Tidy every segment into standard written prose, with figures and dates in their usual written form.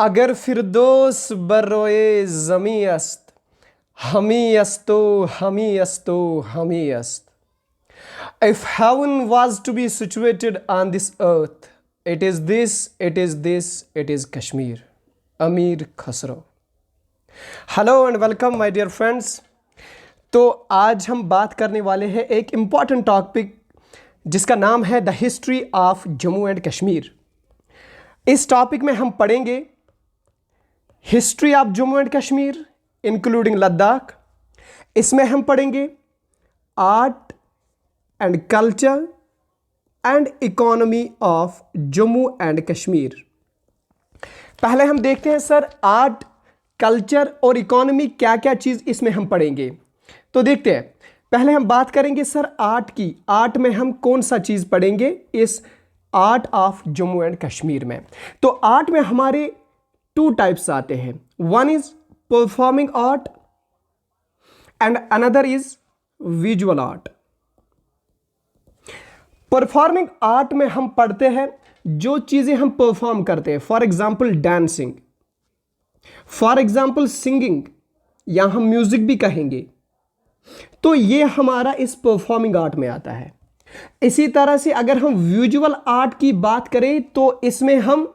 अगर फिरदौस बर्रोए ज़मी अस्त, हमी अस्तो हमी अस्तो हमी अस्त. If heaven was to be situated on this earth, it is this, it is this, it is Kashmir. Amir Khusro. Hello and welcome my dear friends. तो आज हम बात करने वाले हैं एक इम्पॉर्टेंट टॉपिक जिसका नाम है the history of Jammu and Kashmir. इस टॉपिक में हम पढ़ेंगे history of Jammu and Kashmir including Ladakh. इसमें हम पढ़ेंगे art and culture and economy of Jammu and Kashmir. पहले हम देखते हैं सर आर्ट, कल्चर और इकोनॉमी क्या क्या चीज़ इसमें हम पढ़ेंगे. तो देखते हैं. पहले हम बात करेंगे सर आर्ट की. आर्ट में हम कौन सा चीज़ पढ़ेंगे इस art of Jammu and Kashmir में. तो आर्ट में हमारे टू टाइप्स आते हैं. One is performing art and another is visual art. Performing art में हम पढ़ते हैं जो चीज़ें हम परफॉर्म करते हैं. For example dancing, for example singing, या हम म्यूजिक भी कहेंगे. तो ये हमारा इस परफॉर्मिंग आर्ट में आता है. इसी तरह से अगर हम विजुअल आर्ट की बात करें तो इसमें हम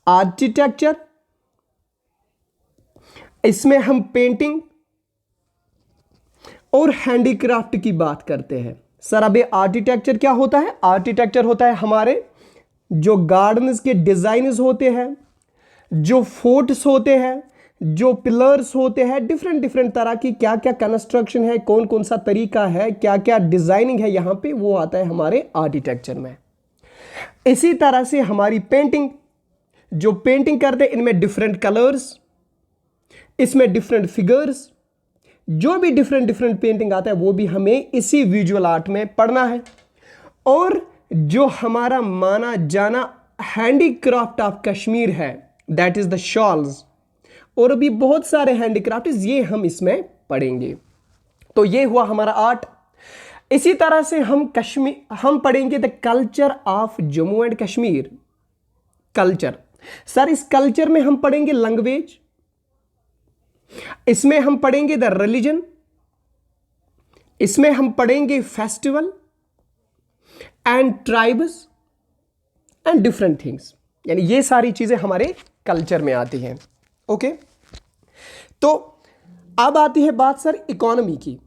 आर्किटेक्चर, इसमें हम पेंटिंग और हैंडीक्राफ्ट की बात करते हैं. सर अभी आर्किटेक्चर क्या होता है? आर्किटेक्चर होता है हमारे जो गार्डन्स के डिजाइन्स होते हैं, जो फोर्ट्स होते हैं, जो पिलर्स होते हैं, डिफरेंट डिफरेंट तरह की क्या क्या कंस्ट्रक्शन है, कौन कौन सा तरीका है, क्या क्या डिजाइनिंग है यहां पे, वो आता है हमारे आर्किटेक्चर में. इसी तरह से हमारी पेंटिंग, जो पेंटिंग करते हैं इनमें डिफरेंट कलर्स, इसमें डिफरेंट फिगर्स, जो भी डिफरेंट डिफरेंट पेंटिंग आता है वो भी हमें इसी विजुअल आर्ट में पढ़ना है. और जो हमारा माना जाना हैंडीक्राफ्ट ऑफ कश्मीर है दैट इज द शॉल्स, और भी बहुत सारे हैंडीक्राफ्ट, ये हम इसमें पढ़ेंगे. तो ये हुआ हमारा आर्ट. इसी तरह से हम पढ़ेंगे the culture of Jammu and Kashmir. Culture sir, इस कल्चर में हम पढ़ेंगे लैंग्वेज, इसमें हम पढ़ेंगे द रिलीजन, इसमें हम पढ़ेंगे festival and tribes and different things. यानी ये सारी चीजें हमारे कल्चर में आती हैं. ओके. तो अब आती है बात सर इकोनॉमी की.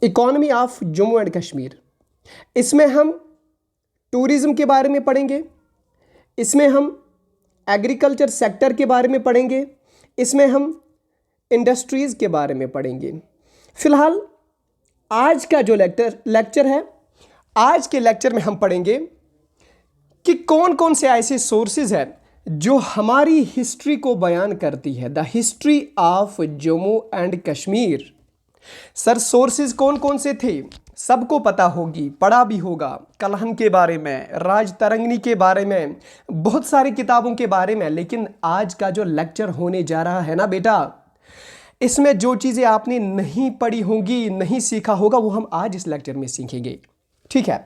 Economy of Jammu and Kashmir. इसमें हम टूरिज्म के बारे में पढ़ेंगे, इसमें हम एग्रीकल्चर सेक्टर के बारे में पढ़ेंगे, इसमें हम इंडस्ट्रीज के बारे में पढ़ेंगे. फिलहाल आज का जो लेक्चर है, आज के लेक्चर में हम पढ़ेंगे कि कौन कौन से ऐसे सोर्सेज हैं जो हमारी हिस्ट्री को बयान करती है. The history of Jammu and Kashmir. Sir sources कौन कौन से थे सबको पता होगी, पढ़ा भी होगा. कलहन के बारे में, राजतरंगिणी के बारे में, बहुत सारी किताबों के बारे में. लेकिन आज का जो लेक्चर होने जा रहा है ना बेटा, इसमें जो चीज़ें आपने नहीं पढ़ी होंगी, नहीं सीखा होगा, वो हम आज इस लेक्चर में सीखेंगे. ठीक है.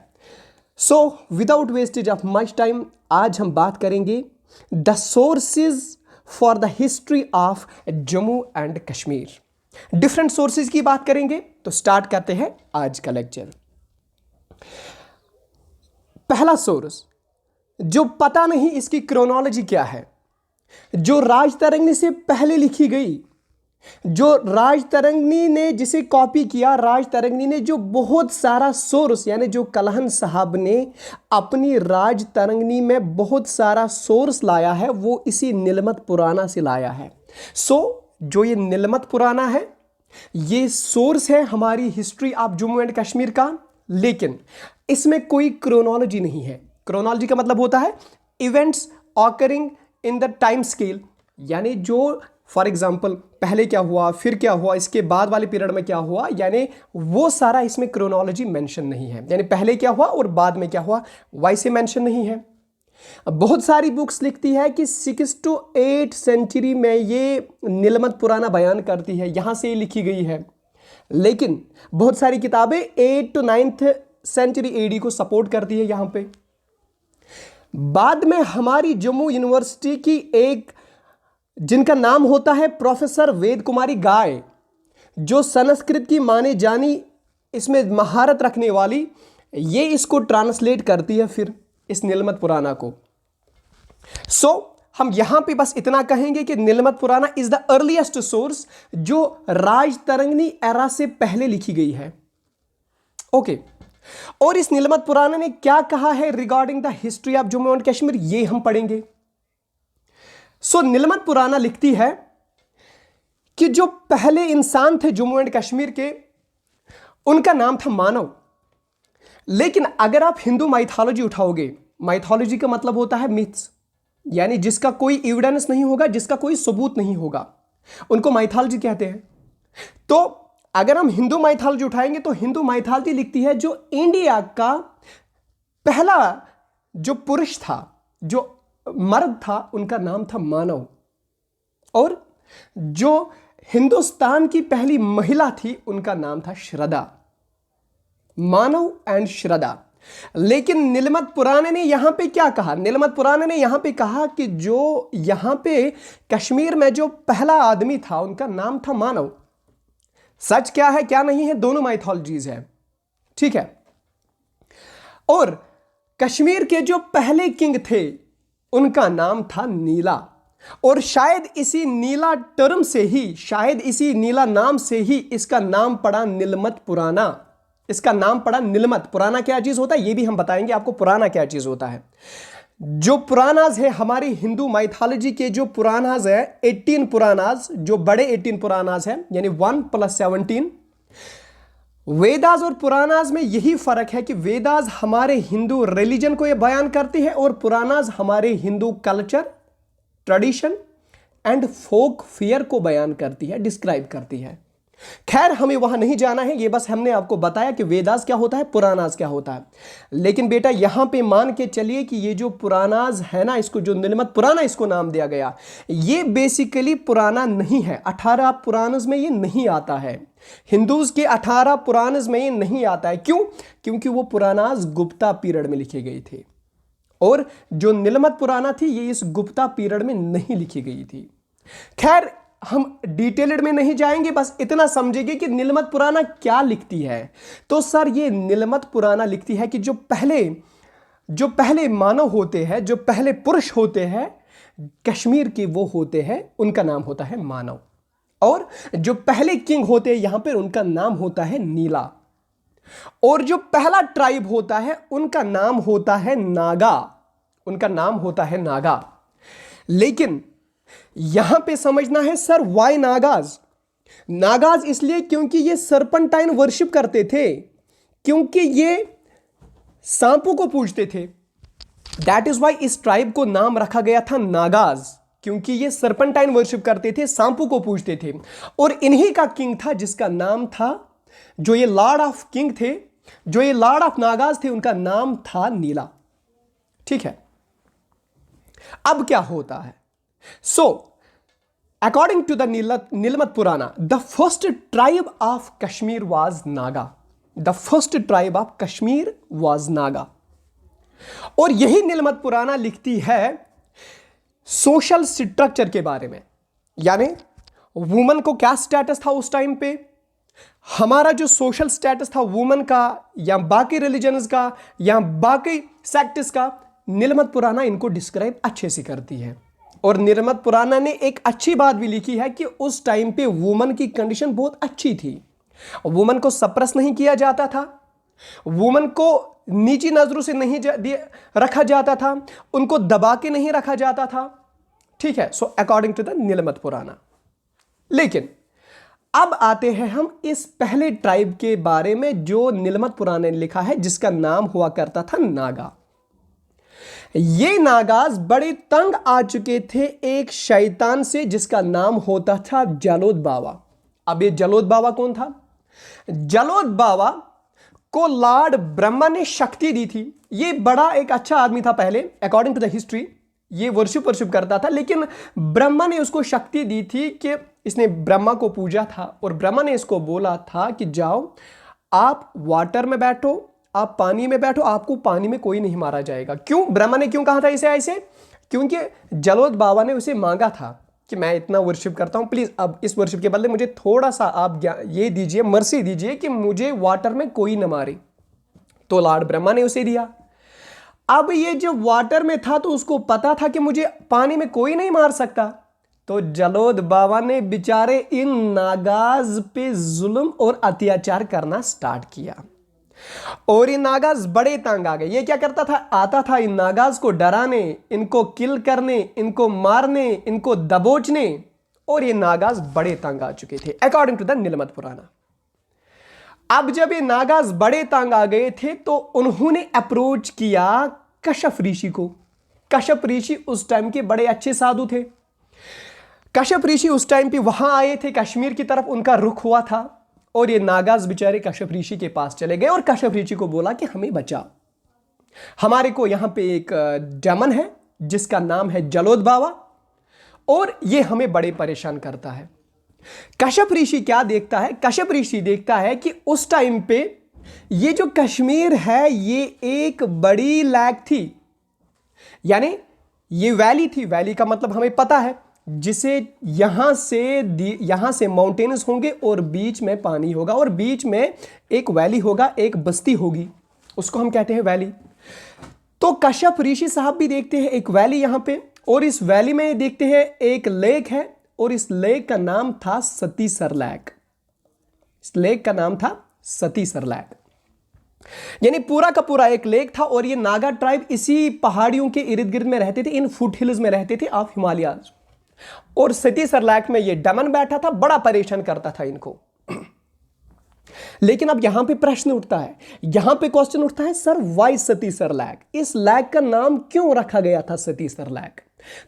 So without wastage of much time आज हम बात करेंगे the sources for the history of Jammu and Kashmir. Different sources की बात करेंगे. तो स्टार्ट करते हैं आज का लेक्चर. पहला सोर्स जो पता नहीं इसकी क्रोनोलॉजी क्या है, जो राजतरंगिणी से पहले लिखी गई, जो राजतरंगिणी ने जिसे कॉपी किया, राजतरंगिणी ने जो बहुत सारा सोर्स, यानी जो कलहन साहब ने अपनी राजतरंगिणी में बहुत सारा सोर्स लाया है, वो इसी नीलमत पुराना से लाया है. सो जो ये नीलमत पुराना है ये सोर्स है हमारी history of Jammu and Kashmir का. लेकिन इसमें कोई क्रोनोलॉजी नहीं है. क्रोनोलॉजी का मतलब होता है events occurring in the time scale, यानी जो फॉर एग्जाम्पल पहले क्या हुआ, फिर क्या हुआ, इसके बाद वाले पीरियड में क्या हुआ, यानी वो सारा इसमें क्रोनोलॉजी मेंशन नहीं है. यानी पहले क्या हुआ और बाद में क्या हुआ वैसे मेंशन नहीं है. बहुत सारी बुक्स लिखती है कि 6 to 8 सेंचुरी में ये नीलमत पुराना बयान करती है, यहाँ से लिखी गई है. लेकिन बहुत सारी किताबें 8 to 9th सेंचुरी एडी को सपोर्ट करती है यहाँ पे. बाद में हमारी जम्मू यूनिवर्सिटी की एक, जिनका नाम होता है प्रोफेसर वेद कुमारी गाय, जो संस्कृत की माने जानी इसमें महारत रखने वाली, ये इसको ट्रांसलेट करती है फिर इस नीलमत पुराना को। हम यहां पे बस इतना कहेंगे कि नीलमत पुराना इज द अर्लीस्ट सोर्स जो राजतरंगिणी एरा से पहले लिखी गई है। ओके, और इस नीलमत पुराना ने क्या कहा है regarding the history of Jammu and Kashmir, ये हम पढ़ेंगे। नीलमत पुराना लिखती है कि जो पहले इंसान थे जम्मू एंड कश्मीर के, उनका नाम था मानव। लेकिन अगर आप हिंदू माइथोलॉजी उठाओगे, माइथोलॉजी का मतलब होता है मिथ्स, यानी जिसका कोई एविडेंस नहीं होगा, जिसका कोई सबूत नहीं होगा, उनको माइथोलॉजी कहते हैं। तो अगर हम हिंदू माइथोलॉजी उठाएंगे तो हिंदू माइथोलॉजी लिखती है जो इंडिया का पहला जो पुरुष था, जो मर्द था, उनका नाम था मानव। और जो हिंदुस्तान की पहली महिला थी, उनका नाम था श्रद्धा। मानव एंड श्रद्धा। लेकिन नीलमत पुराने ने यहां पे क्या कहा? नीलमत पुराने ने यहां पे कहा कि जो यहां पे कश्मीर में जो पहला आदमी था, उनका नाम था मानव। सच क्या है क्या नहीं है, दोनों माइथोलॉजीज है, ठीक है। और कश्मीर के जो पहले किंग थे, उनका नाम था नीला। और शायद इसी नीला टर्म से ही, शायद इसी नीला नाम से ही इसका नाम पड़ा नीलमत पुराना। इसका नाम पड़ा नीलमत। पुराना क्या चीज होता है ये भी हम बताएंगे आपको, पुराना क्या चीज होता है। जो पुरानाज है हमारी हिंदू माइथोलॉजी के, जो पुरानाज है 18 पुरानाज, जो बड़े 18 पुरानाज है, यानी 1 + 17। वेदास और पुरानाज में यही फर्क है कि वेदास हमारे हिंदू रिलीजन को यह बयान करती है और पुरानाज हमारे Hindu culture, tradition and folk fair को बयान करती है, डिस्क्राइब करती है। खैर हमें वहां नहीं जाना है, ये बस हमने आपको बताया कि वेदास क्या होता है, पुरानाज क्या होता है। लेकिन बेटा यहां पे मान के चलिए कि ये जो पुरानाज है ना, इसको जो नीलमत पुराना इसको नाम दिया गया, ये बेसिकली पुराना नहीं है। 18 पुराणस में ये नहीं आता है, हिंदूज के 18 पुराणस में ये नहीं आता है। क्यों? क्योंकि वो पुरानाज गुप्ता पीरियड में लिखे गए थे, और जो नीलमत पुराना थी ये इस गुप्ता पीरियड में नहीं लिखी गई थी। खैर हम डिटेल्ड में नहीं जाएंगे, बस इतना समझेंगे कि नीलमत पुराना क्या लिखती है। तो सर ये नीलमत पुराना लिखती है कि जो पहले मानव होते हैं, जो पहले पुरुष होते हैं कश्मीर के, वो होते हैं, उनका नाम होता है मानव। और जो पहले किंग होते हैं यहां पर, उनका नाम होता है नीला। और जो पहला ट्राइब होता है उनका नाम होता है नागा, उनका नाम होता है नागा। लेकिन यहां पे समझना है सर वाई नागाज। नागाज इसलिए क्योंकि ये सर्पेंटाइन वर्शिप करते थे, क्योंकि ये सांपों को पूजते थे। दैट इज वाई इस ट्राइब को नाम रखा गया था नागाज, क्योंकि ये सर्पेंटाइन वर्शिप करते थे, सांपों को पूजते थे। और इन्हीं का किंग था जिसका नाम था, जो ये लॉर्ड ऑफ किंग थे, जो ये लॉर्ड ऑफ नागाज थे, उनका नाम था नीला। ठीक है, अब क्या होता है? अकॉर्डिंग टू द नीलमत पुराना, the first tribe of Kashmir was Naga. The first tribe of Kashmir was Naga. और यही नीलमत पुराना लिखती है सोशल स्ट्रक्चर के बारे में, यानी वुमन को क्या स्टेटस था उस टाइम पे, हमारा जो सोशल स्टेटस था वुमन का, या बाकी रिलीजन्स का, या बाकी सेक्ट्स का। नीलमत पुराना इनको डिस्क्राइब अच्छे से करती है। और नीलमत पुराना ने एक अच्छी बात भी लिखी है कि उस टाइम पे वुमन की कंडीशन बहुत अच्छी थी। वुमन को सप्रेस नहीं किया जाता था, वुमन को नीची नजरों से नहीं रखा जाता था, उनको दबा के नहीं रखा जाता था। ठीक है, सो अकॉर्डिंग टू द नीलमत पुराना। लेकिन अब आते हैं हम इस पहले ट्राइब के बारे में जो नीलमत पुराने ने लिखा है, जिसका नाम हुआ करता था नागा। ये नागाज बड़े तंग आ चुके थे एक शैतान से जिसका नाम होता था जलोद बाबा। अब ये जलोद बाबा कौन था? जलोद बाबा को लॉर्ड ब्रह्मा ने शक्ति दी थी। ये बड़ा एक अच्छा आदमी था पहले, अकॉर्डिंग टू द हिस्ट्री। ये वर्शिप करता था, लेकिन ब्रह्मा ने उसको शक्ति दी थी कि इसने ब्रह्मा को पूजा था, और ब्रह्मा ने इसको बोला था कि जाओ आप वाटर में बैठो आप पानी में बैठो, आपको पानी में कोई नहीं मारा जाएगा। क्यों? ब्रह्मा ने क्यों कहा था इसे ऐसे? क्योंकि जलोद बाबा ने उसे मांगा था कि मैं इतना वर्शिप करता हूं, प्लीज अब इस वर्शिप के बदले मुझे थोड़ा सा आप ये दीजिए, मर्सी दीजिए कि मुझे वाटर में कोई न मारे। तो लॉर्ड ब्रह्मा ने उसे दिया। अब ये जब वाटर में था तो उसको पता था कि मुझे पानी में कोई नहीं मार सकता, तो जलोद बाबा ने बेचारे इन नागाज पे जुल्म और अत्याचार करना स्टार्ट किया। और ये नागाज बड़े तंग आ गए। ये क्या करता था? आता था इन नागाज को डराने, इनको किल करने, इनको मारने, इनको दबोचने, और ये नागाज बड़े तंग आ चुके थे अकॉर्डिंग टू द नीलमत पुराना। अब जब ये नागाज बड़े तंग आ गए थे तो उन्होंने अप्रोच किया कश्यप ऋषि को। कश्यप ऋषि उस टाइम के बड़े अच्छे साधु थे। कश्यप ऋषि उस टाइम पे वहां आए थे, कश्मीर की तरफ उनका रुख हुआ था, और ये नागाज बेचारे कश्यप ऋषि के पास चले गए और कश्यप ऋषि को बोला कि हमें बचाओ, हमारे को यहां पे एक डेमन है जिसका नाम है जलोद बाबा, और ये हमें बड़े परेशान करता है। कश्यप ऋषि क्या देखता है? कश्यप ऋषि देखता है कि उस टाइम पे ये जो कश्मीर है ये एक बड़ी लेक थी, यानी ये वैली थी। वैली का मतलब हमें पता है, जिसे यहां से माउंटेन्स होंगे और बीच में पानी होगा और बीच में एक वैली होगा, एक बस्ती होगी, उसको हम कहते हैं वैली। तो कश्यप ऋषि साहब भी देखते हैं एक वैली यहां पे, और इस वैली में देखते हैं एक लेक है, और इस लेक का नाम था सतीसर लेक। इस लेक का नाम था सतीसर लेक, यानी पूरा का पूरा एक लेक था। और ये नागा ट्राइब इसी पहाड़ियों के इर्द गिर्द में रहते थे, इन फुट हिल्स में रहते थे ऑफ हिमालयाज। और सतीसर लेक में ये डेमन बैठा था, बड़ा परेशान करता था इनको। लेकिन अब यहां पे प्रश्न उठता है, यहां पे क्वेश्चन उठता है, सर वाई सतीसर लेक? इस लेक का नाम क्यों रखा गया था सतीसर लेक?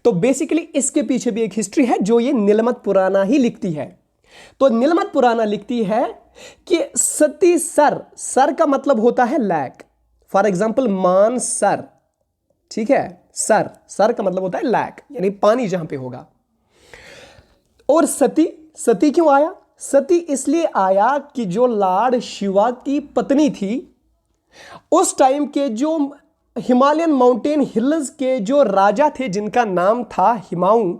तो बेसिकली इसके पीछे भी एक हिस्ट्री है जो ये नीलमत पुराना ही लिखती है। तो नीलमत पुराना लिखती है कि सतीसर, सर का मतलब होता है लेक। फॉर एग्जाम्पल मानसर, ठीक है, सर, सर का मतलब होता है लेक, यानी पानी जहां पे होगा। और सती, सती क्यों आया? सती इसलिए आया कि जो लॉर्ड शिवा की पत्नी थी, उस टाइम के जो हिमालयन माउंटेन हिल्स के जो राजा थे जिनका नाम था हिमाऊ,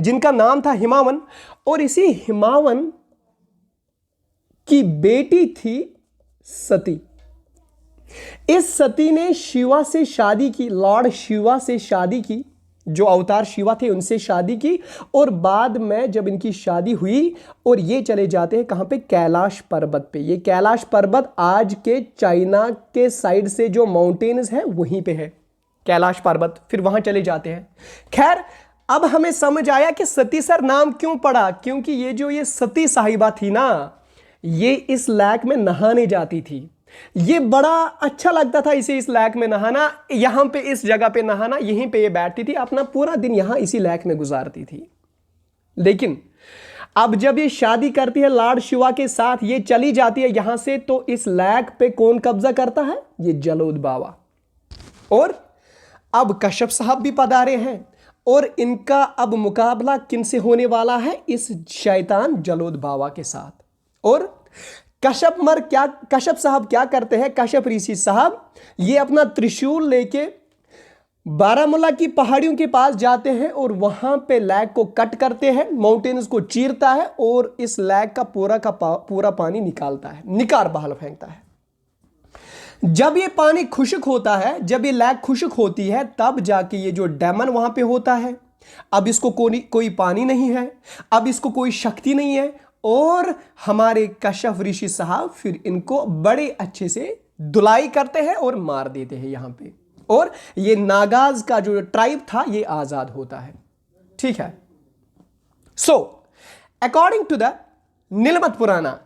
जिनका नाम था हिमावन, और इसी हिमावन की बेटी थी सती। इस सती ने शिवा से शादी की, लॉर्ड शिवा से शादी की, जो अवतार शिवा थे उनसे शादी की। और बाद में जब इनकी शादी हुई और ये चले जाते हैं कहां पे? कैलाश पर्वत पे। ये कैलाश पर्वत आज के चाइना के साइड से जो माउंटेन्स है वहीं पे है कैलाश पर्वत, फिर वहां चले जाते हैं। खैर, अब हमें समझ आया कि सतीसर नाम क्यों पड़ा, क्योंकि ये सती साहिबा थी ना, ये इस लेक में नहाने जाती थी। ये बड़ा अच्छा लगता था इसे इस लेक में नहाना, यहां पे इस जगह पे नहाना, यहीं पे ये बैठती थी, अपना पूरा दिन यहां इसी लेक में गुजारती थी। लेकिन अब जब ये शादी करती है लॉर्ड शिवा के साथ, ये चली जाती है यहां से, तो इस लेक पे कौन कब्जा करता है? ये जलोद बाबा। और अब कश्यप साहब भी पधारे हैं, और इनका अब मुकाबला किनसे होने वाला है? इस शैतान जलोद बाबा के साथ। और कश्यप साहब क्या करते हैं? कश्यप ऋषि साहब ये अपना त्रिशूल लेके बारामूला की पहाड़ियों के पास जाते हैं और वहां पे लेक को कट करते हैं, माउंटेन्स को चीरता है और इस लेक का पूरा पानी निकालता है, निकाल बाहर फेंकता है। जब ये पानी खुश्क होता है, जब ये लेक खुश्क होती है, तब जाके ये जो डेमन वहां पे होता है, अब इसको कोई पानी नहीं है, अब इसको कोई शक्ति नहीं है, और हमारे कश्यप ऋषि साहब फिर इनको बड़े अच्छे से धुलाई करते हैं और मार देते हैं यहां पे, और ये नागाज का जो ट्राइब था ये आजाद होता है। ठीक है। सो अकॉर्डिंग टू द नीलमत पुराना,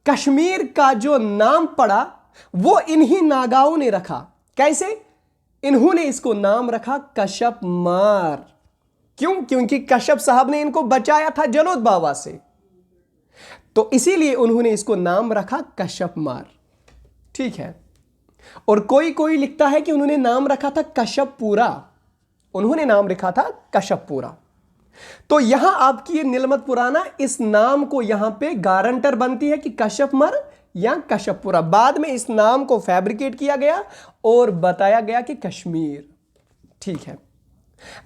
कश्मीर का जो नाम पड़ा वो इन्हीं नागाओं ने रखा। कैसे? इन्होंने इसको नाम रखा कश्यप मार। क्यों? क्योंकि कश्यप साहब ने इनको बचाया था जलोद बाबा से, तो इसीलिए उन्होंने इसको नाम रखा कश्यप मार। ठीक है। और कोई लिखता है कि उन्होंने नाम रखा था कश्यपपुरा, उन्होंने नाम रखा था कश्यपपुरा। तो यहां आपकी ये नीलमत पुराना इस नाम को यहां पे गारंटर बनती है कि कश्यप मर या कशपुरा। बाद में इस नाम को फैब्रिकेट किया गया और बताया गया कि कश्मीर। ठीक है,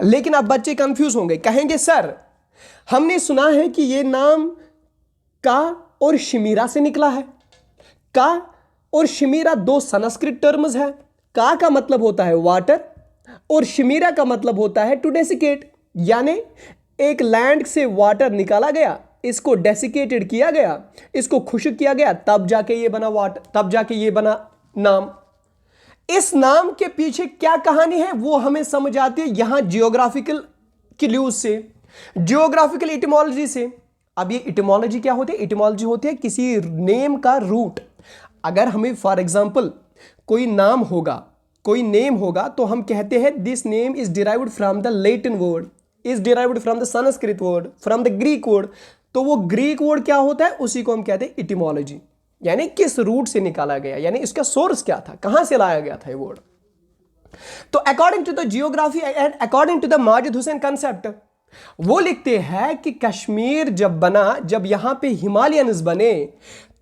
लेकिन अब बच्चे कंफ्यूज होंगे, कहेंगे सर हमने सुना है कि यह नाम का और शिमीरा से निकला है। का और शिमीरा दो संस्कृत टर्म्स है। का मतलब होता है वाटर और शिमीरा का मतलब होता है टू डेसिकेट, यानी एक लैंड से वाटर निकाला गया, इसको डेसिकेटेड किया गया, इसको खुश्क किया गया, तब जाके ये बना वाटर, तब जाके ये बना नाम। इस नाम के पीछे क्या कहानी है वो हमें समझ आती है यहां जियोग्राफिकल क्लूज से, जियोग्राफिकल इटिमोलॉजी से। अब ये इटिमोलॉजी क्या होती है? इटिमोलॉजी होती है किसी नेम का रूट। अगर हमें फॉर एग्जांपल कोई नाम होगा, कोई नेम होगा, तो हम कहते हैं this name is derived from the Latin word, is derived from the Sanskrit word, from the Greek word. तो वो ग्रीक वर्ड क्या होता है? उसी को हम कहते हैं इटिमोलॉजी, यानी किस रूट से निकाला गया, यानी इसका सोर्स क्या था, कहां से लाया गया था ये वर्ड। तो according to the geography and according to the Majid Hussain concept, वो लिखते हैं कि कश्मीर जब बना, जब यहां पे हिमालयंस बने,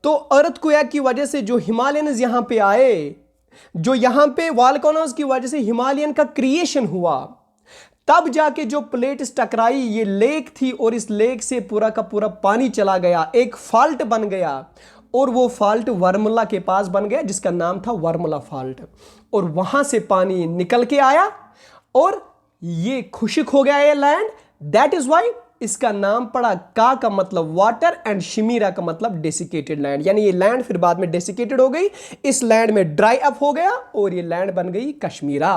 तो अर्थक्वेक की वजह से जो हिमालयंस यहां पे आए, जो यहां पे वॉल्केनोज की वजह से हिमालयन का क्रिएशन हुआ, तब जाके जो प्लेट्स टकराई, ये लेक थी और इस लेक से पूरा का पूरा पानी चला गया, एक फॉल्ट बन गया और वो फॉल्ट वर्मला के पास बन गया जिसका नाम था वर्मला फॉल्ट। और वहां से पानी निकल के आया और ये खुश्क हो गया ये लैंड। दैट इज वाई इसका नाम पड़ा। का मतलब वाटर एंड शिमीरा का मतलब डेसिकेटेड लैंड, यानी ये लैंड फिर बाद में डेसिकेटेड हो गई, इस लैंड में ड्राई अप हो गया और ये लैंड बन गई कश्मीरा।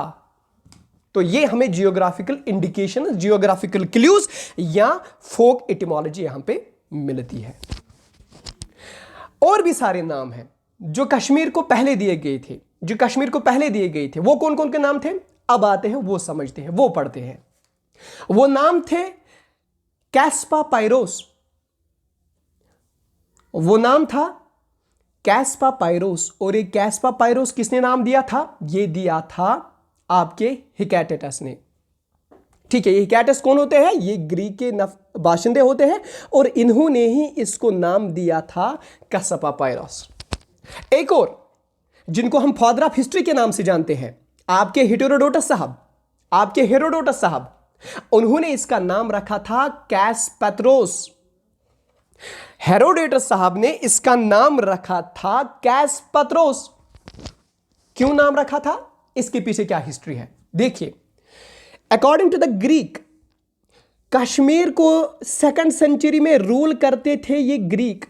तो ये हमें जियोग्राफिकल इंडिकेशन, जियोग्राफिकल क्लूज या फोक एटिमोलॉजी यहां पे मिलती है। और भी सारे नाम हैं जो कश्मीर को पहले दिए गए थे, जो कश्मीर को पहले दिए गए थे। वो कौन कौन के नाम थे? अब आते हैं, वो समझते हैं, वो पढ़ते हैं। वो नाम थे कैस्पा पाइरोस। वो नाम था कैस्पा पाइरोस। और ये कैस्पा पाइरोस किसने नाम दिया था? ये दिया था आपके हिकैटेटस ने। ठीक है, ये हिकैटस कौन होते हैं? ये ग्रीक के बाशिंदे होते हैं और इन्होंने ही इसको नाम दिया था कैस्पा पाइरोस। एक और जिनको हम फादर ऑफ हिस्ट्री के नाम से जानते हैं, आपके हेरोडोटस साहब, आपके हेरोडोटस साहब, उन्होंने इसका नाम रखा था कैसपैत्रोस। हेरोडोटस साहब ने इसका नाम रखा था कैसपैत्रोस। क्यों नाम रखा था? इसके पीछे क्या हिस्ट्री है देखिए। According to the Greek, Kashmir को 2nd सेंचुरी में रूल करते थे ये ग्रीक,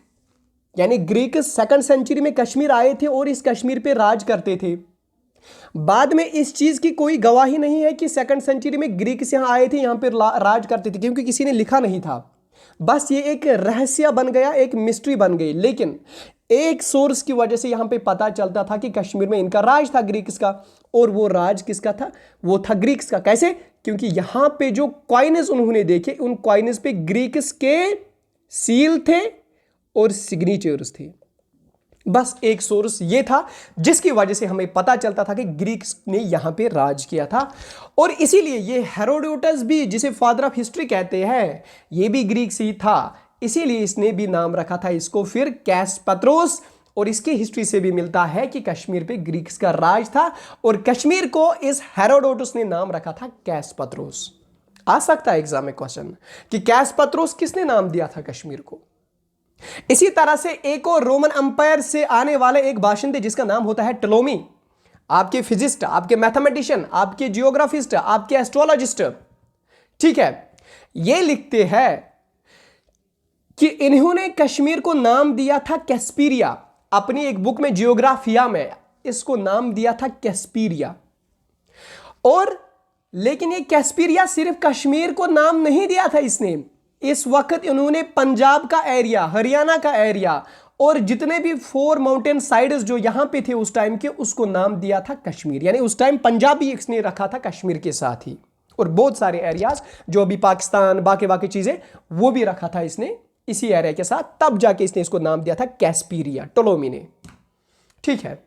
यानी ग्रीक 2nd सेंचुरी में कश्मीर आए थे और इस कश्मीर पे राज करते थे। बाद में इस चीज की कोई गवाही नहीं है कि 2nd सेंचुरी में ग्रीक्स यहां आए थे, यहां पे राज करते थे, क्योंकि किसी ने लिखा नहीं था। बस ये एक रहस्य बन गया, एक मिस्ट्री बन गई। लेकिन एक सोर्स की वजह से यहां पे पता चलता था कि कश्मीर में इनका राज था ग्रीक्स का, और वो राज किसका था? वो था ग्रीक्स का। कैसे? क्योंकि यहां पे जो कॉइन्स उन्होंने देखे, उन कॉइन्स पे ग्रीक्स के सील थे और सिग्नेचर्स थे। बस एक सोर्स ये था जिसकी वजह से हमें पता चलता था कि ग्रीक्स ने यहां पे राज किया था। और इसीलिए ये हेरोडोटस भी, जिसे फादर ऑफ हिस्ट्री कहते हैं, ये भी ग्रीक से ही था। इसीलिए इसने भी नाम रखा था इसको फिर कैसपैत्रोस। और इसकी हिस्ट्री से भी मिलता है कि कश्मीर पे ग्रीक्स का राज था और कश्मीर को इस हेरोडोटस ने नाम रखा था कैसपैत्रोस। आ सकता है एग्जाम में क्वेश्चन कि कैसपैत्रोस किसने नाम दिया था कश्मीर को। इसी तरह से एक और रोमन अंपायर से आने वाले एक बाशिंदे जिसका नाम होता है टोलेमी, आपके फिजिस्ट, आपके मैथमेटिशियन, आपके जियोग्राफिस्ट, आपके एस्ट्रोलॉजिस्ट, ठीक है, ये लिखते हैं कि इन्होंने कश्मीर को नाम दिया था कैस्पीरिया। अपनी एक बुक में जियोग्राफिया में इसको नाम दिया था कैस्पीरिया। और लेकिन ये कैस्पीरिया सिर्फ कश्मीर को नाम नहीं दिया था इसने, इस वक्त इन्होंने पंजाब का एरिया, हरियाणा का एरिया और जितने भी 4 माउंटेन साइड्स जो यहां पे थे उस टाइम के, उसको नाम दिया था कश्मीर। यानी उस टाइम पंजाब भी इसने रखा था कश्मीर के साथ ही, और बहुत सारे एरियाज जो अभी पाकिस्तान, बाकी चीजें, वो भी रखा था इसने इसी एरिया के साथ। तब जाके इसने इसको नाम दिया था कैस्पीरिया, टोलेमी ने। ठीक है,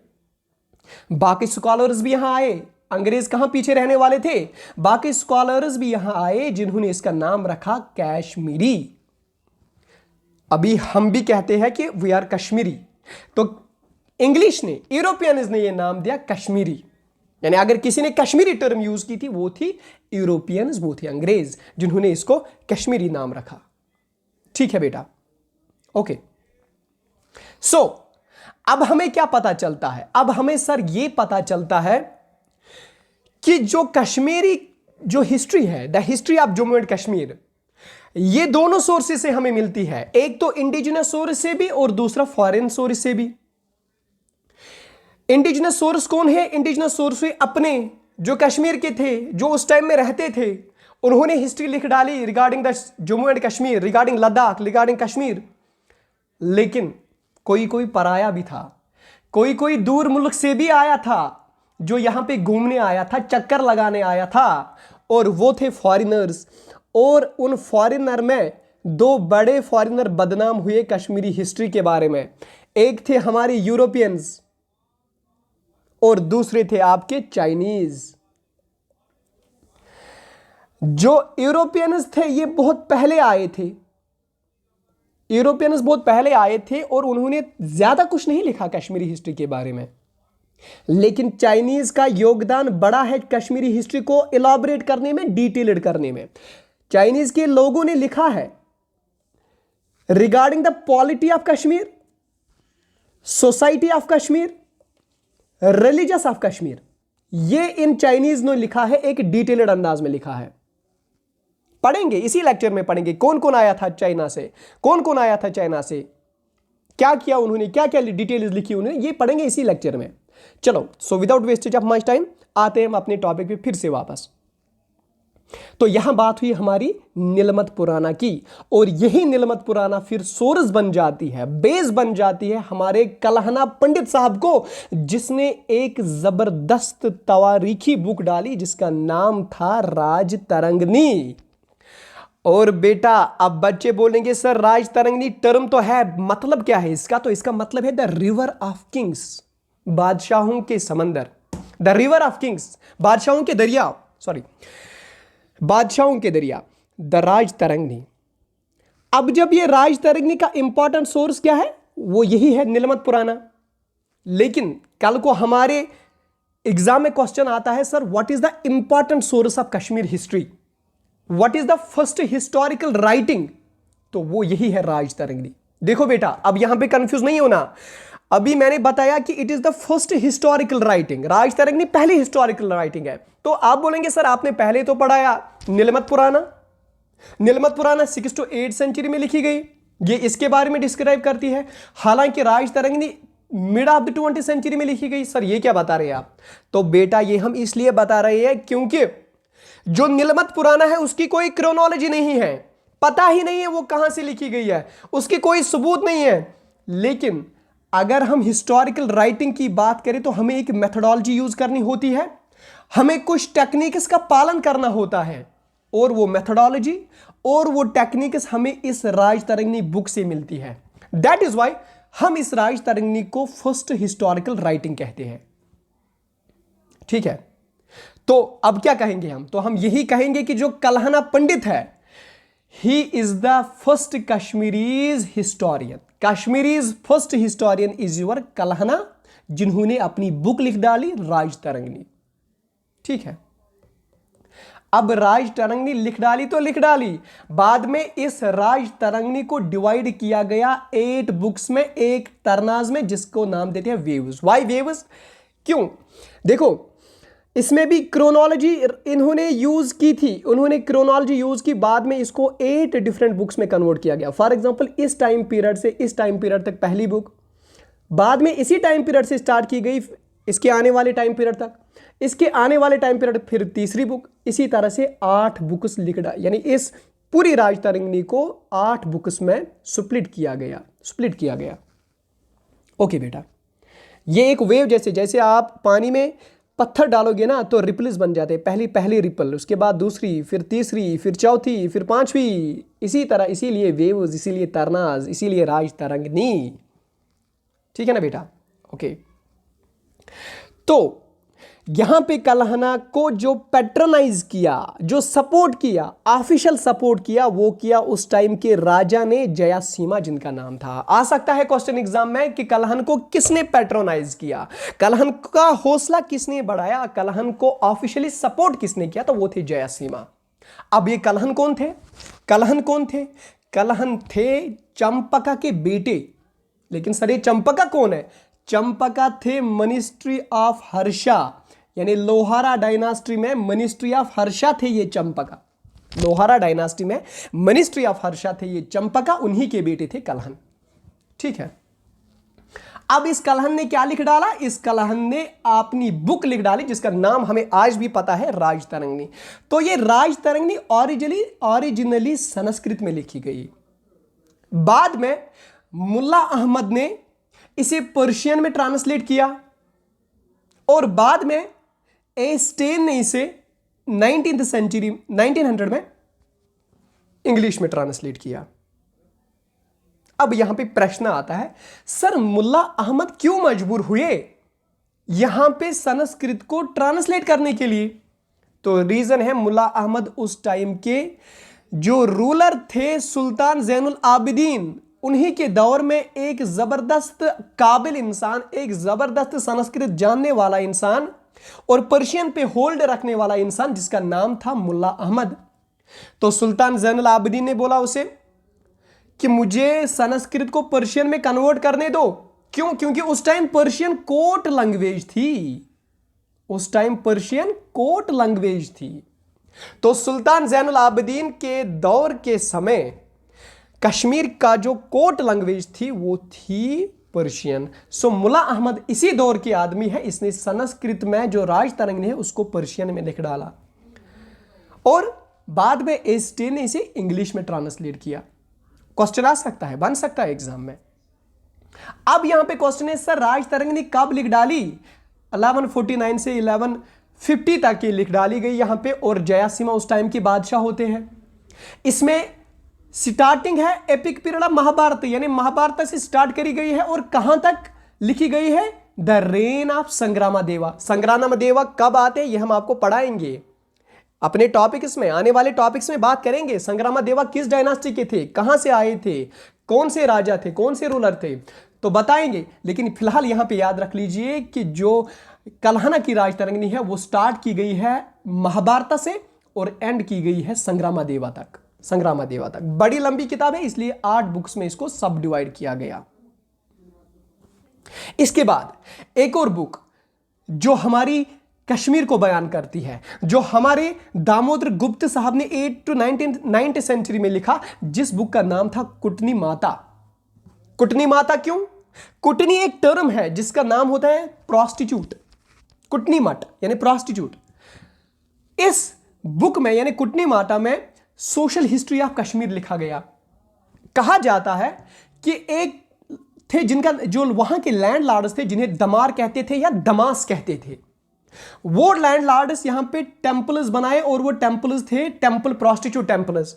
बाकी स्कॉलर्स भी यहां आए। अंग्रेज कहां पीछे रहने वाले थे? बाकी स्कॉलर्स भी यहां आए जिन्होंने इसका नाम रखा कश्मीरी। अभी हम भी कहते हैं कि वी आर कश्मीरी, तो इंग्लिश ने, यूरोपियंस ने ये नाम दिया कश्मीरी। यानी अगर किसी ने कश्मीरी टर्म यूज की थी वो थी यूरोपियंस, वो थे अंग्रेज जिन्होंने इसको कश्मीरी नाम रखा। ठीक है बेटा, ओके। सो अब हमें क्या पता चलता है? अब हमें सर ये पता चलता है कि जो कश्मीरी जो हिस्ट्री है, the history of Jammu and Kashmir, ये दोनों सोर्सेस से हमें मिलती है। एक तो इंडिजिनस सोर्स से भी और दूसरा फॉरेन सोर्स से भी। इंडिजिनस सोर्स कौन है? इंडिजिनस सोर्स हुए अपने जो कश्मीर के थे, जो उस टाइम में रहते थे, उन्होंने हिस्ट्री लिख डाली regarding the Jammu and Kashmir, regarding Ladakh, regarding Kashmir. लेकिन कोई कोई पराया भी था, कोई कोई दूर मुल्क से भी आया था, जो यहां पे घूमने आया था, चक्कर लगाने आया था, और वो थे फॉरिनर्स। और उन फॉरिनर में दो बड़े फॉरिनर बदनाम हुए कश्मीरी हिस्ट्री के बारे में। एक थे हमारे यूरोपियंस और दूसरे थे आपके चाइनीज। जो यूरोपियंस थे ये बहुत पहले आए थे, यूरोपियंस बहुत पहले आए थे और उन्होंने ज्यादा कुछ नहीं लिखा कश्मीरी हिस्ट्री के बारे में। लेकिन चाइनीज का योगदान बड़ा है कश्मीरी हिस्ट्री को इलाबोरेट करने में, डिटेल्ड करने में। चाइनीज के लोगों ने लिखा है regarding the polity of Kashmir, society of Kashmir, religious of Kashmir. ये इन चाइनीज ने लिखा है, एक डिटेल्ड अंदाज में लिखा है। पढ़ेंगे, इसी लेक्चर में पढ़ेंगे कौन कौन आया था चाइना से, कौन कौन आया था चाइना से, क्या किया उन्होंने, क्या क्या डिटेल्स लिखी उन्होंने, ये पढ़ेंगे इसी लेक्चर में। चलो, so without wastage of much time आते हैं हम अपने टॉपिक पे फिर से वापस। तो यहां बात हुई हमारी नीलमत पुराना की, और यही नीलमत पुराना फिर सोर्स बन जाती है, बेस बन जाती है हमारे कलहना पंडित साहब को, जिसने एक जबरदस्त तवारीखी बुक डाली जिसका नाम था राज तरंगनी। और बेटा अब बच्चे बोलेंगे सर राज तरंगनी टर्म तो है, मतलब क्या है इसका? तो इसका मतलब है द रिवर ऑफ किंग्स, बादशाहों के समंदर, द रिवर ऑफ किंग्स, बादशाहों के दरिया, सॉरी बादशाहों के दरिया, द राज तरंगनी। अब जब ये राज तरंगनी का इंपॉर्टेंट सोर्स क्या है? वो यही है नीलमत पुराना। लेकिन कल को हमारे एग्जाम में क्वेश्चन आता है sir what is the important source of Kashmir history, what is the first historical writing? तो वो यही है राज तरंगनी। देखो बेटा अब यहां पे कंफ्यूज नहीं होना, अभी मैंने बताया कि it is the first historical writing, Raj Tarangini पहली हिस्टोरिकल राइटिंग है। तो आप बोलेंगे सर आपने पहले तो पढ़ाया नीलमत पुराना, नीलमत पुराना 6 to 8 सेंचुरी में लिखी गई, ये इसके बारे में डिस्क्राइब करती है। हालांकि Raj Tarangini mid of the 20th century में लिखी गई। सर ये क्या बता रहे हैं आप? तो बेटा ये हम इसलिए बता रहे हैं क्योंकि जो नीलमत पुराना है उसकी कोई क्रोनोलॉजी नहीं है, पता ही नहीं है वो कहां से लिखी गई है, उसकी कोई सबूत नहीं है। लेकिन अगर हम हिस्टोरिकल राइटिंग की बात करें तो हमें एक मेथोडोलॉजी यूज करनी होती है, हमें कुछ टेक्निक्स का पालन करना होता है, और वो मेथोडोलॉजी और वो टेक्निक्स हमें इस राज तरंगनी बुक से मिलती है। दैट इज वाई हम इस राज तरंगनी को फर्स्ट हिस्टोरिकल राइटिंग कहते हैं। ठीक है, तो अब क्या कहेंगे हम? तो हम यही कहेंगे कि जो कलहना पंडित है he is the first Kashmiris historian, Kashmiris first historian is your Kalhana, जिन्होंने अपनी बुक लिख डाली राज तरंगनी। ठीक है, अब राज तरंगनी लिख डाली तो लिख डाली, बाद में इस राज तरंगनी को डिवाइड किया गया 8 बुक्स में, एक तरनाज में, जिसको नाम देते हैं वेव्स। Y waves? क्यों? देखो इसमें भी क्रोनोलॉजी इन्होंने यूज की थी, उन्होंने क्रोनोलॉजी यूज की, बाद में इसको 8 डिफरेंट बुक्स में कन्वर्ट किया गया। फॉर एग्जांपल इस टाइम पीरियड से इस टाइम पीरियड तक पहली बुक, बाद में इसी टाइम पीरियड से स्टार्ट की गई इसके आने वाले टाइम पीरियड तक, इसके आने वाले टाइम पीरियड फिर तीसरी बुक, इसी तरह से 8 बुक्स लिख डाली। यानी इस पूरी राज तरंगनी को 8 बुक्स में स्प्लिट किया गया। ओके बेटा, ये एक वेव जैसे आप पानी में पत्थर डालोगे ना तो रिपल्स बन जाते हैं, पहली रिपल, उसके बाद दूसरी, फिर तीसरी, फिर चौथी, फिर पांचवी, इसी तरह, इसीलिए वेव्स, इसीलिए तरनाज, इसीलिए राज तरंगनी। ठीक है ना बेटा? ओके, तो यहां पे कलहना को जो पैट्रनाइज किया, जो सपोर्ट किया, ऑफिशियल सपोर्ट किया, वो किया उस टाइम के राजा ने, जयासीमा जिनका नाम था। आ सकता है क्वेश्चन एग्जाम में कि कलहन को किसने पैट्रोनाइज किया, कलहन का हौसला किसने बढ़ाया, कलहन को ऑफिशियली सपोर्ट किसने किया, तो वो थे जयासीमा। अब ये कलहन कौन थे? कलहन कौन थे? कलहन थे चंपका के बेटे। लेकिन सर ये चंपका कौन है? चंपका थे मिनिस्ट्री ऑफ हर्षा, यानी लोहारा डायनास्टी में मिनिस्ट्री ऑफ हर्षा थे ये चंपका। लोहारा डायनास्टी में मिनिस्ट्री ऑफ हर्षा थे ये चंपका, उन्हीं के बेटे थे कलहन। ठीक है, अब इस कलहन ने क्या लिख डाला? इस कलहन ने अपनी बुक लिख डाली जिसका नाम हमें आज भी पता है, राजतरंगिणी। तो ये राजतरंगिणी ओरिजिनली संस्कृत में लिखी गई, बाद में मुल्ला अहमद ने इसे पर्शियन में ट्रांसलेट किया और बाद में एस्टेन ने इसे 1900 में इंग्लिश में ट्रांसलेट किया। अब यहां पे प्रश्न आता है, सर मुल्ला अहमद क्यों मजबूर हुए यहां पे संस्कृत को ट्रांसलेट करने के लिए? तो रीजन है, मुल्ला अहमद उस टाइम के जो रूलर थे सुल्तान जैनुल आबिदीन, उन्हीं के दौर में एक जबरदस्त काबिल इंसान, एक जबरदस्त संस्कृत जानने वाला इंसान और पर्शियन पे होल्ड रखने वाला इंसान जिसका नाम था मुल्ला अहमद। तो सुल्तान जैनुल आबिदीन ने बोला उसे कि मुझे संस्कृत को पर्शियन में कन्वर्ट करने दो। क्यों? क्योंकि उस टाइम पर्शियन कोर्ट लैंग्वेज थी, उस टाइम पर्शियन कोर्ट लैंग्वेज थी। तो सुल्तान जैनुल आबिदीन के दौर के समय कश्मीर का जो कोर्ट लैंग्वेज थी वो थी पर्शियन। सो मुल्ला अहमद इसी दौर के आदमी है, इसने संस्कृत में जो राजतरंगिणी है उसको पर्शियन में लिख डाला और बाद में एस्टेन ने इसे इंग्लिश में ट्रांसलेट किया। क्वेश्चन आ सकता है, बन सकता है एग्जाम में। अब यहां पे क्वेश्चन है, सर राजतरंगिणी कब लिख डाली? 1149 से 1150 तक ये लिख डाली गई यहां पे, और जयासीमा उस टाइम के बादशाह होते हैं। इसमें स्टार्टिंग है एपिक पीरियड ऑफ महाभारत, यानी महाभारत से स्टार्ट करी गई है और कहां तक लिखी गई है? The reign of Sangramadeva. Sangramadeva कब आते हैं ये हम आपको पढ़ाएंगे अपने टॉपिक्स में, आने वाले टॉपिक्स में बात करेंगे। संग्रामदेवा किस डायनास्टी के थे, कहां से आए थे, कौन से राजा थे, कौन से रूलर थे, तो बताएंगे। लेकिन फिलहाल यहां पे याद रख लीजिए कि जो कलहना की राजतरंगिणी है वो स्टार्ट की गई है महाभारत से और एंड की गई है संग्रामदेवा तक। संग्रामदेवा तक बड़ी लंबी किताब है, इसलिए 8 बुक्स में इसको सब डिवाइड किया गया। इसके बाद एक और बुक जो हमारी कश्मीर को बयान करती है, जो हमारे दामोदर गुप्त साहब ने 8 to 9th सेंचुरी में लिखा, जिस बुक का नाम था कुटनी माता। कुटनी माता क्यों? कुटनी एक टर्म है जिसका नाम होता है प्रोस्टिट्यूट, कुटनी मठ यानी प्रोस्टिट्यूट। इस बुक में यानी कुटनी माता में सोशल हिस्ट्री ऑफ कश्मीर लिखा गया। कहा जाता है कि एक थे जिनका, जो वहां के लैंड लॉर्ड्स थे जिन्हें दमार कहते थे या दमास कहते थे, वो लैंड लॉर्ड्स यहां पे टेंपल्स बनाए और वो टेंपल्स थे टेंपल प्रोस्टिट्यूट टेंपल्स।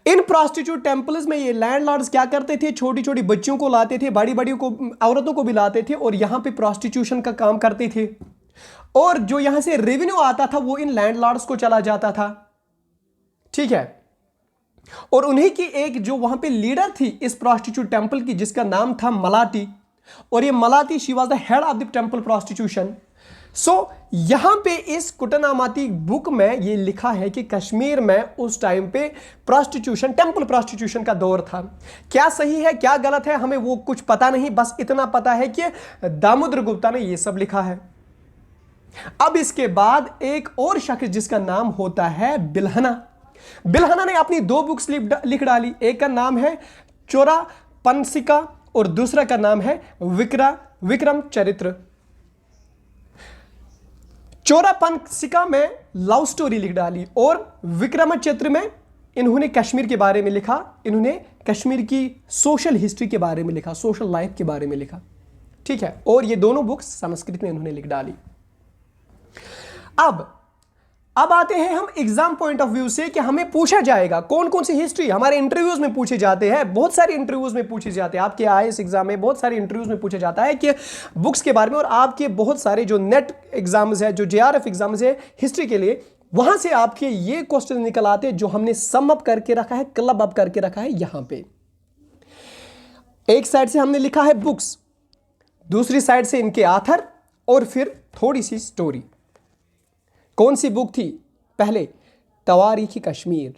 इन प्रोस्टिट्यूट टेंपल्स में ये लैंड लॉर्ड्स क्या करते थे? छोटी छोटी बच्चियों को लाते थे, बड़ी बड़ी को औरतों को भी लाते थे और यहां पे प्रोस्टिट्यूशन का काम करते थे और जो यहां से रेवेन्यू आता था वो इन लैंड लॉर्ड्स को चला जाता था। ठीक है, और उन्हीं की एक जो वहां पे लीडर थी इस प्रोस्टिट्यूट टेंपल की, जिसका नाम था मलाटी, और ये Malati she was the head of the temple prostitution. So यहां पे इस कुटनामाती बुक में ये लिखा है कि कश्मीर में उस टाइम पे प्रोस्टिट्यूशन, टेंपल प्रोस्टिट्यूशन का दौर था। क्या सही है क्या गलत है हमें वो कुछ पता नहीं, बस इतना पता है कि दामोदर गुप्ता ने ये सब लिखा है। अब इसके बाद एक और शख्स जिसका नाम होता है बिल्हना। बिल्हना ने अपनी 2 बुक्स लिख डाली, एक का नाम है चौरापनसिका और दूसरा का नाम है विक्रम चरित्र। चौरापनसिका में लव स्टोरी लिख डाली और विक्रम चरित्र में इन्होंने कश्मीर के बारे में लिखा, इन्होंने कश्मीर की सोशल हिस्ट्री के बारे में लिखा, सोशल लाइफ के बारे में लिखा। ठीक है, और ये दोनों बुक्स संस्कृत में इन्होंने लिख डाली। अब अब आते हैं हम एग्जाम पॉइंट ऑफ व्यू से कि हमें पूछा जाएगा कौन कौन सी हिस्ट्री हमारे इंटरव्यूज में पूछे जाते हैं। बहुत सारे इंटरव्यूज में पूछे जाते हैं, आपके आईएएस एग्जाम में बहुत सारे इंटरव्यूज में पूछा जाता है कि बुक्स के बारे में, और आपके बहुत सारे जो नेट एग्जाम्स है, जो जेआरएफ एग्जाम्स है हिस्ट्री के लिए, वहां से आपके ये क्वेश्चन निकल आते हैं जो हमने सम अप करके रखा है, क्लब अप करके रखा है। यहां पे एक साइड से हमने लिखा है बुक्स, दूसरी साइड से इनके आथर, और फिर थोड़ी सी स्टोरी। कौन सी बुक थी? पहले तवारीख कश्मीर।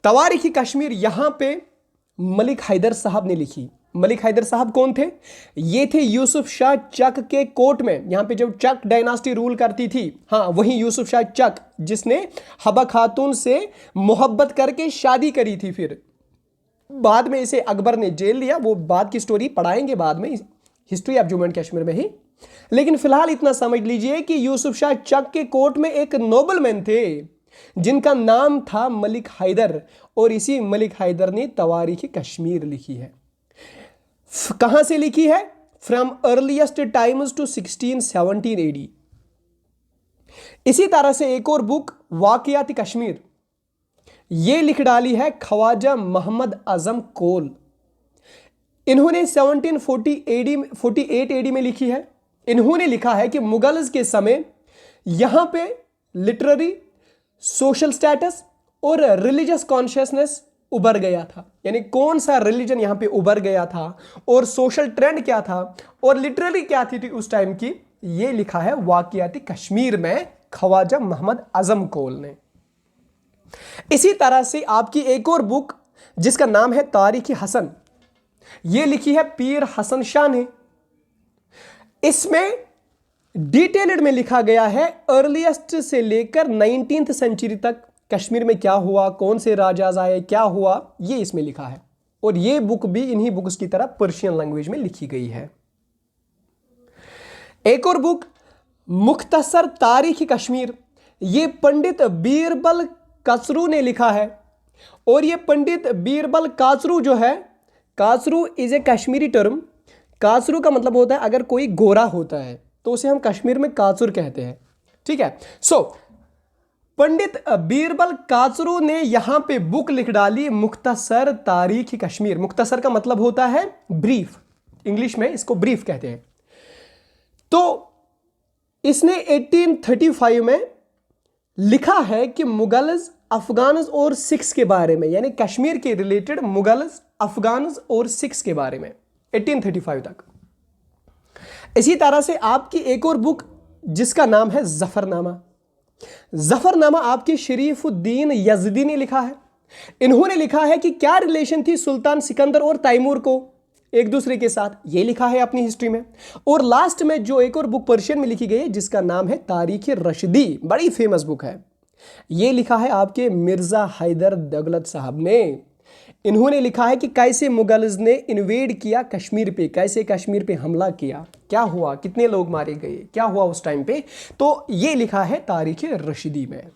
तवारीख कश्मीर यहां पे मलिक हैदर साहब ने लिखी। मलिक हैदर साहब कौन थे? ये थे यूसुफ शाह चक के कोर्ट में, यहां पे जब चक डायनास्टी रूल करती थी, हाँ वही यूसुफ शाह चक जिसने हबा खातून से मोहब्बत करके शादी करी थी, फिर बाद में इसे अकबर ने जेल लिया। वो बाद की स्टोरी पढ़ाएंगे बाद में, history of Jammu and Kashmir में ही। लेकिन फिलहाल इतना समझ लीजिए कि यूसुफ शाह चक के कोर्ट में एक नोबलमैन थे जिनका नाम था मलिक हैदर, और इसी मलिक हैदर ने तवारीख कश्मीर लिखी है। कहां से लिखी है? From earliest times to 1617 AD. इसी तरह से एक और बुक वाकयात कश्मीर, यह लिख डाली है ख्वाजा मोहम्मद आजम कोल। इन्होंने 1748 एडी में लिखी है। इन्होंने लिखा है कि मुगल्स के समय यहां पे लिटरेरी, सोशल स्टेटस और रिलीजियस कॉन्शियसनेस उभर गया था। यानी कौन सा रिलीजन यहां पे उभर गया था, और सोशल ट्रेंड क्या था, और लिटरेरी क्या थी उस टाइम की, यह लिखा है वाकयात कश्मीर में ख्वाजा मोहम्मद आजम कोल ने। इसी तरह से आपकी एक और बुक जिसका नाम है तारीख हसन, यह लिखी है पीर हसन शाह ने। इसमें डिटेल्ड में लिखा गया है अर्लीस्ट से लेकर 19th सेंचुरी तक कश्मीर में क्या हुआ, कौन से राजाज आए, क्या हुआ, यह इसमें लिखा है। और यह बुक भी इन्हीं बुक्स की तरह पर्शियन लैंग्वेज में लिखी गई है। एक और बुक मुख्तसर तारीख कश्मीर, यह पंडित बीरबल काचरू ने लिखा है। और यह पंडित बीरबल काचरू जो है, Kachru is a Kashmiri term. Kachru का मतलब होता है अगर कोई गोरा होता है तो उसे हम कश्मीर में काचुर कहते हैं, ठीक है। सो पंडित बीरबल काचरू ने यहां पे बुक लिख डाली मुख्तसर तारीख कश्मीर। मुख्तसर का मतलब होता है ब्रीफ, इंग्लिश में इसको ब्रीफ कहते हैं। तो इसने 1835 में लिखा है कि मुगल्स, अफगान्स और सिख्स के बारे में, यानी कश्मीर के रिलेटेड मुगल्स, अफगान्स और सिख्स के बारे में 1835 तक। इसी तरह से आपकी एक और बुक जिसका नाम है जफरनामा। जफरनामा आपके शरीफुद्दीन यजदी ने लिखा है। इन्होंने लिखा है कि क्या रिलेशन थी सुल्तान सिकंदर और तैमूर को एक दूसरे के साथ, ये लिखा है अपनी हिस्ट्री में। और लास्ट में जो एक और बुक पर्शियन में लिखी गई है जिसका नाम है तारीख रशदी, बड़ी फेमस बुक है, ये लिखा है आपके मिर्जा हैदर दौलत साहब ने। इन्होंने लिखा है कि कैसे मुगल्स ने इन्वेड किया कश्मीर पे, कैसे कश्मीर पे हमला किया, क्या हुआ, कितने लोग मारे गए, क्या हुआ उस टाइम पे, तो ये लिखा है तारीख रशदी में।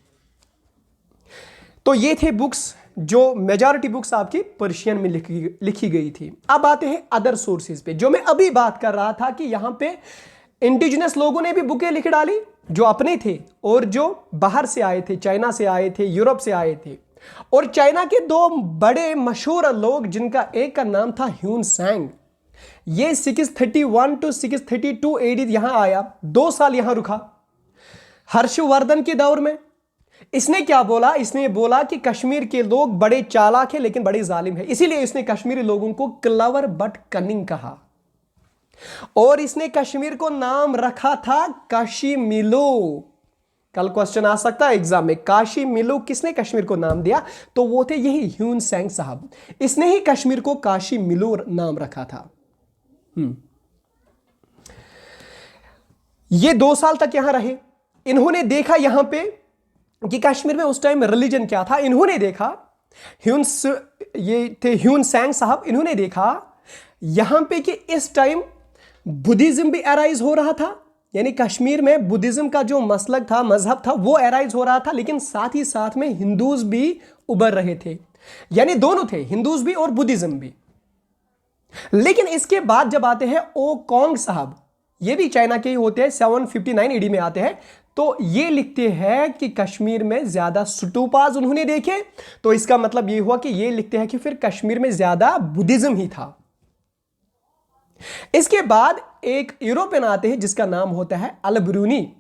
तो ये थे बुक्स जो मेजॉरिटी बुक्स आपकी पर्शियन में लिखी गई थी। अब आते हैं अदर सोर्सेज पे, जो मैं अभी बात कर रहा था कि यहां पे इंडिजिनस लोगों ने भी बुकें लिख डाली जो अपने थे, और जो बाहर से आए थे, चाइना से आए थे, यूरोप से आए थे। और चाइना के दो बड़े मशहूर लोग जिनका एक का नाम था ह्यून सैंग, ये 631 टू 632 एडी यहां आया, 2 साल यहां रुका हर्षवर्धन के दौर में। इसने क्या बोला? इसने बोला कि कश्मीर के लोग बड़े चालाक हैं लेकिन बड़े जालिम हैं, इसीलिए इसने कश्मीरी लोगों को क्लेवर बट कनिंग कहा। और इसने कश्मीर को नाम रखा था काशीमिलो। कल क्वेश्चन आ सकता है एग्जाम में, काशीमिलो किसने कश्मीर को नाम दिया? तो वो थे यही ह्यून सैंग साहब। इसने ही कश्मीर को काशीमिलो नाम रखा था। ये 2 साल तक यहां रहे। इन्होंने देखा यहां पे कि कश्मीर में उस टाइम रिलीजन क्या था। इन्होंने देखा, ये थे ह्यून सैंग साहब, इन्होंने देखा यहां पे कि इस टाइम बुद्धिज्म भी अराइज हो रहा था, यानी कश्मीर में बुद्धिज्म का जो मसलक था, मजहब था, वो अराइज हो रहा था, लेकिन साथ ही साथ में हिंदूज भी उभर रहे थे, यानी दोनों थे, हिंदूज भी और बुद्धिज्म भी। लेकिन इसके बाद जब आते हैं ओ कॉन्ग साहब, ये भी चाइना के ही होते हैं, 759 एडी में आते हैं, तो ये लिखते हैं कि कश्मीर में ज्यादा स्टूपाज उन्होंने देखे, तो इसका मतलब ये हुआ कि ये लिखते हैं कि फिर कश्मीर में ज्यादा बुद्धिज्म ही था। इसके बाद एक यूरोपियन आते हैं जिसका नाम होता है अल-बिरूनी।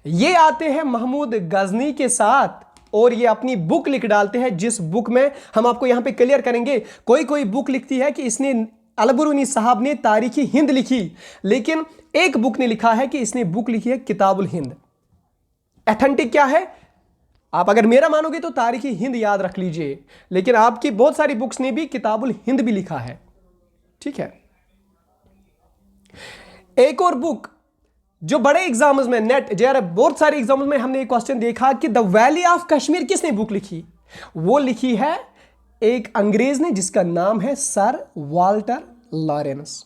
ये आते हैं महमूद गजनी के साथ और ये अपनी बुक लिख डालते हैं, जिस बुक में हम आपको यहां पे क्लियर करेंगे। कोई कोई बुक लिखती है कि इसने अल-बिरूनी साहब ने तारीखी हिंद लिखी, लेकिन एक बुक ने लिखा है कि इसने बुक लिखी है किताबुल हिंद। ऑथेंटिक क्या है? आप अगर मेरा मानोगे तो तारीखी हिंद याद रख लीजिए, लेकिन आपकी बहुत सारी बुक्स ने भी किताबुल हिंद भी लिखा है। ठीक है। एक और बुक जो बड़े एग्जाम्स में नेट जेआरएफ बहुत सारे एग्जाम्स में हमने एक क्वेश्चन देखा कि द वैली ऑफ कश्मीर किसने बुक लिखी? वो लिखी है एक अंग्रेज ने जिसका नाम है सर वाल्टर लॉरेंस।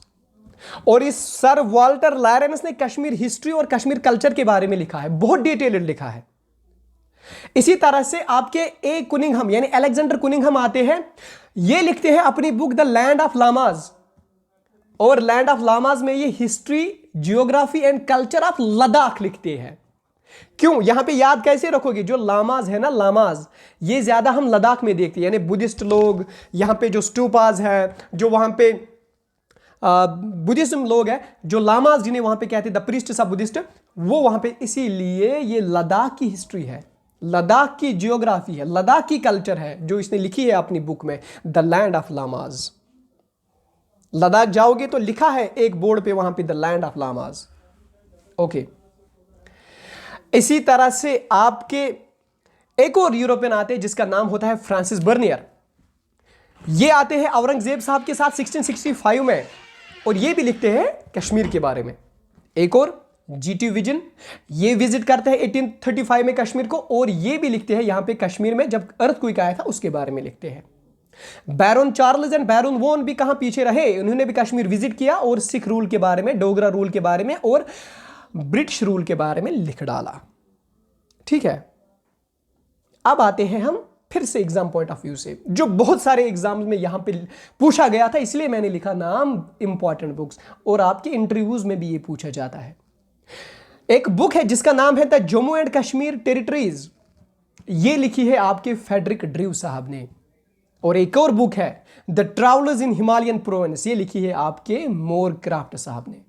और इस सर वाल्टर लॉरेंस ने कश्मीर हिस्ट्री और कश्मीर कल्चर के बारे में लिखा है, बहुत डिटेल्ड लिखा है। इसी तरह से आपके ए कुनिंघम यानी अलेक्जेंडर कुनिंघम आते हैं, ये लिखते हैं अपनी बुक द लैंड ऑफ लामाज, और लैंड ऑफ लामाज में ये history, geography and culture of Ladakh लिखते हैं। क्यों? यहां पे याद कैसे रखोगे? जो लामाज है ना, लामाज ये ज्यादा हम लद्दाख में देखते हैं, यानी बुद्धिस्ट लोग यहां पे जो स्टूपाज है, जो वहां पे बुद्धिज्म लोग हैं, जो लामाज जिन्हें वहां पे कहते हैं द प्रीस्ट्स ऑफ बुद्धिस्ट, वो वहां पे, इसीलिए ये लद्दाख की हिस्ट्री है, लद्दाख की जियोग्राफी है, लद्दाख की कल्चर है जो इसने लिखी है अपनी बुक में द लैंड ऑफ लामाज। लद्दाख जाओगे तो लिखा है एक बोर्ड पे वहां पे द लैंड ऑफ लामाज। ओके। इसी तरह से आपके एक और यूरोपियन आते हैं जिसका नाम होता है फ्रांसिस बर्नियर। ये आते हैं औरंगजेब साहब के साथ 1665 में, और ये भी लिखते हैं कश्मीर के बारे में। एक और जीटी विजन, ये विजिट करते हैं 1835 में कश्मीर को, और ये भी लिखते हैं यहां पे कश्मीर में जब अर्थक्वेक आया था उसके बारे में लिखते हैं। बैरन चार्ल्स एंड बैरन वॉन भी कहां पीछे रहे, उन्होंने भी कश्मीर विजिट किया और सिख रूल के बारे में, डोगरा रूल के बारे में और ब्रिटिश रूल के बारे में लिख डाला। ठीक है। अब आते हैं हम फिर से एग्जाम पॉइंट ऑफ व्यू से, जो बहुत सारे एग्जाम्स में यहां पे पूछा गया था, इसलिए मैंने लिखा नाम इंपॉर्टेंट बुक्स, और आपके इंटरव्यूज में भी ये पूछा जाता है। एक बुक है जिसका नाम है the Jammu and Kashmir territories, ये लिखी है आपके फेडरिक ड्रीव साहब ने। और एक और बुक है the travellers in Himalayan province, ये लिखी है आपके मोर क्राफ्ट साहब ने।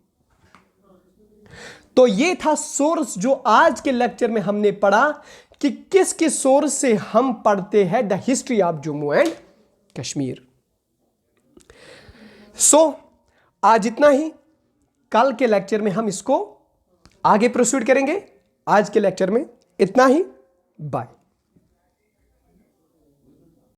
तो ये था सोर्स जो आज के लेक्चर में हमने पढ़ा कि किस किस सोर्स से हम पढ़ते हैं the history of Jammu and Kashmir. आज इतना ही। कल के लेक्चर में हम इसको आगे प्रोसीड करेंगे। आज के लेक्चर में इतना ही। बाय।